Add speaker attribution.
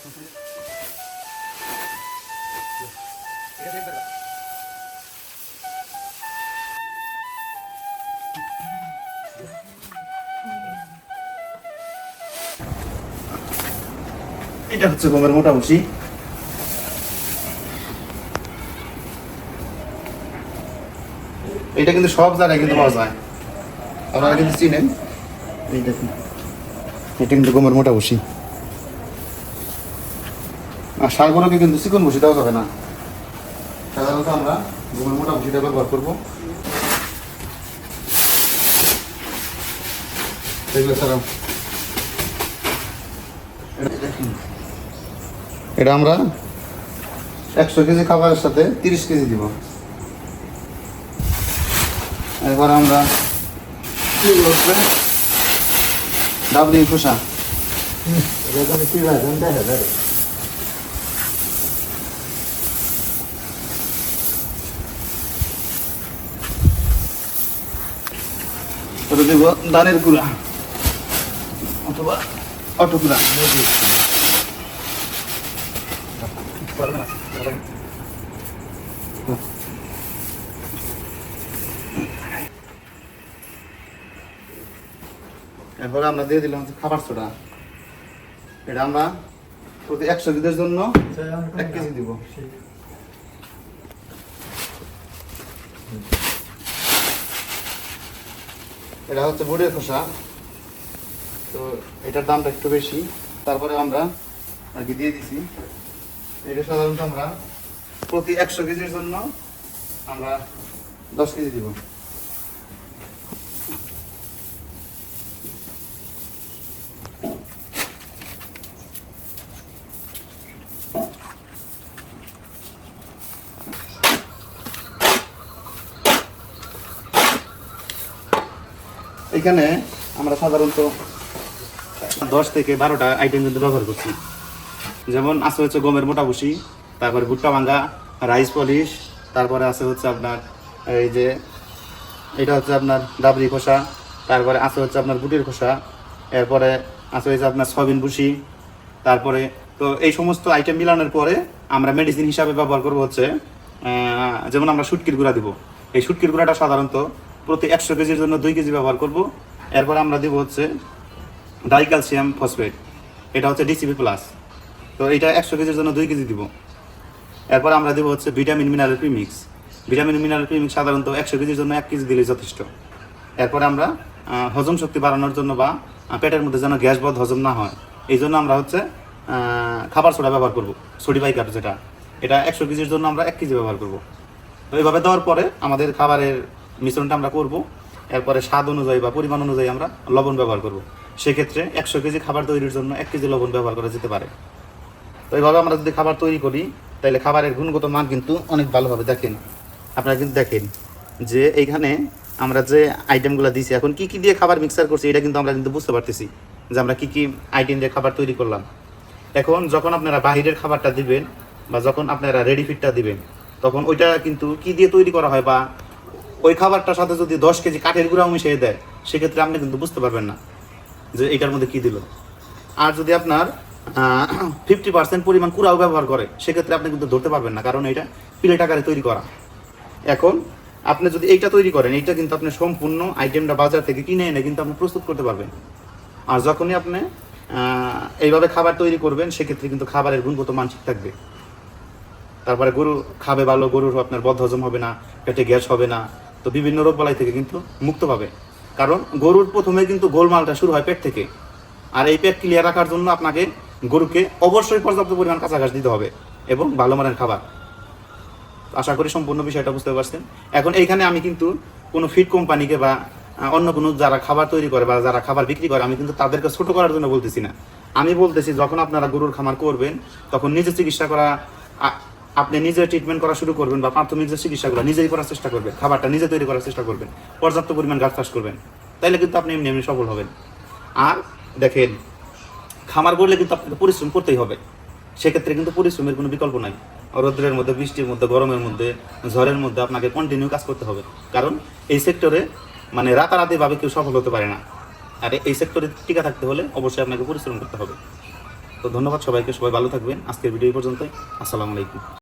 Speaker 1: এটা হচ্ছে গমের মোটা ভুসি। এটা কিন্তু সব জায়গায় কিন্তু পাওয়া যায়, আপনারা কিন্তু চিনেন। এই দেখুন, এটা কিন্তু গমের মোটা ভুসি। আর সারগুলোকে কিন্তু চিকন ভুসি দেওয়া যাবে না, সাধারণত আমরা গমের মোটা ভুসিটা ব্যবহার করবো। এটা আমরা 100 কেজি খাবারের সাথে 30 কেজি দিব। এরপর আমরা ডাবলি খোসা, দেব ধানের গুঁড়া অথবা অটোগুলা। এরপরে আমরা দিয়ে দিলাম খাবার সোডা। এটা আমরা প্রতি 100 কেজির জন্য 1 কেজি দিব। এটা হচ্ছে বুড়ের খোসা, তো এটার দামটা একটু বেশি, তারপরে আমরা আর কি দিয়ে দিছি। এটা সাধারণত আমরা প্রতি 100 কেজির জন্য আমরা 10 কেজি দিব। এখানে আমরা সাধারণত 10 থেকে 12টা আইটেম কিন্তু ব্যবহার করছি। যেমন আছে হচ্ছে গমের মোটা ভুসি, তারপরে ভুট্টা ভাঙ্গা, রাইস পলিশ, তারপরে আছে হচ্ছে আপনার এই যে এটা হচ্ছে আপনার ডাবরি খোসা, তারপরে আছে হচ্ছে আপনার বুটির খোসা, এরপরে আছে হচ্ছে আপনার সয়াবিন ভুসি। তারপরে তো এই সমস্ত আইটেম মিলানোর পরে আমরা মেডিসিন হিসাবে ব্যবহার করবো হচ্ছে যেমন আমরা শুটকির গুঁড়া দিব। এই শুটকির গুঁড়াটা সাধারণত প্রতি 100 কেজির জন্য 2 কেজি ব্যবহার করব। এরপর আমরা দিব হচ্ছে ডাইক্যালসিয়াম ফসফেট, এটা হচ্ছে DCP+, তো এটা 100 কেজির জন্য 2 কেজি দিব। এরপর আমরা দিব হচ্ছে vitamin mineral premix. Vitamin mineral premix সাধারণত 100 কেজির জন্য 1 কেজি দিলেই যথেষ্ট। এরপরে আমরা হজম শক্তি বাড়ানোর জন্য বা পেটের মধ্যে যেন গ্যাস বদ হজম না হয়, এই জন্য আমরা হচ্ছে খাবার সোডা ব্যবহার করব, সোডিবাইকার যেটা, এটা 100 কেজির জন্য আমরা 1 কেজি ব্যবহার করব। তো এইভাবে দেওয়ার পরে আমাদের খাবারের মিশ্রণটা আমরা করব। এরপরে স্বাদ অনুযায়ী বা পরিমাণ অনুযায়ী আমরা লবণ ব্যবহার করব। সেক্ষেত্রে 100 কেজি খাবার তৈরির জন্য 1 কেজি লবণ ব্যবহার করা যেতে পারে। তো এইভাবে আমরা যদি খাবার তৈরি করি তাহলে খাবারের গুণগত মান কিন্তু অনেক ভালো হবে। দেখেন, আপনারা কিন্তু দেখেন যে এইখানে আমরা যে আইটেমগুলো দিয়েছি, এখন কি কি দিয়ে খাবার মিক্সার করছি এটা কিন্তু আমরা কিন্তু বুঝতে পারতেছি যে আমরা কি কি আইটেম দিয়ে খাবার তৈরি করলাম। এখন যখন আপনারা বাহিরের খাবারটা দিবেন বা যখন আপনারা রেডি ফিটটা দিবেন, তখন ওইটা কিন্তু কি দিয়ে তৈরি করা হয় বা ওই খাবারটার সাথে যদি 10 কেজি কাঠের গুঁড়াও মিশিয়ে দেয়, সেক্ষেত্রে আপনি কিন্তু বুঝতে পারবেন না যে এটার মধ্যে কী দিল। আর যদি আপনার 50% পরিমাণ কুড়াও ব্যবহার করে, সেক্ষেত্রে আপনি কিন্তু ধরতে পারবেন না, কারণ এটা প্লেট আকারে তৈরি করা। এখন আপনি যদি এইটা তৈরি করেন, এইটা কিন্তু আপনি সম্পূর্ণ আইটেমটা বাজার থেকে কিনে এনে কিন্তু আপনি প্রস্তুত করতে পারবেন। আর যখনই আপনি এইভাবে খাবার তৈরি করবেন, সেক্ষেত্রে কিন্তু খাবারের গুণগত মান ঠিক থাকবে। তারপরে গরু খাবে ভালো, গরুর আপনার বদ হজম হবে না, পেটে গ্যাস হবে না, তো বিভিন্ন রোগ বালাই থেকে কিন্তু মুক্ত পাবে। কারণ গরুর প্রথমে কিন্তু গোলমালটা শুরু হয় পেট থেকে, আর এই পেট ক্লিয়ার রাখার জন্য আপনাকে গরুকে অবশ্যই পর্যাপ্ত পরিমাণ কাঁচা ঘাস দিতে হবে এবং ভালো মানের খাবার। আশা করি সম্পূর্ণ বিষয়টা বুঝতে পারছেন। এখন এইখানে আমি কিন্তু কোনো ফিড কোম্পানিকে বা অন্য কোনো যারা খাবার তৈরি করে বা যারা খাবার বিক্রি করে, আমি কিন্তু তাদেরকে ছোট করার জন্য বলতেছি না। আমি বলতেছি যখন আপনারা গরুর খামার করবেন, তখন নিজে চিকিৎসা করা, আপনি নিজে ট্রিটমেন্ট করা শুরু করবেন বা প্রাথমিক যে চিকিৎসাগুলো নিজেই করার চেষ্টা করবেন, খাবারটা নিজে তৈরি করার চেষ্টা করবেন, পর্যাপ্ত পরিমাণ ঘাস চাষ করবেন, তাইলে কিন্তু আপনি এমনি এমনি সফল হবেন। আর দেখেন, খামার করলে কিন্তু আপনাকে পরিশ্রম করতেই হবে, সেক্ষেত্রে কিন্তু পরিশ্রমের কোনো বিকল্প নাই। রোদ্রের মধ্যে, বৃষ্টির মধ্যে, গরমের মধ্যে, ঝড়ের মধ্যে আপনাকে কন্টিনিউ কাজ করতে হবে, কারণ এই সেক্টরে মানে রাতারাতিভাবে কেউ সফল হতে পারে না। আর এই সেক্টরে টিকে থাকতে হলে অবশ্যই আপনাকে পরিশ্রম করতে হবে। তো ধন্যবাদ সবাইকে, সবাই ভালো থাকবেন। আজকের ভিডিও এই পর্যন্তই। আসসালামু আলাইকুম।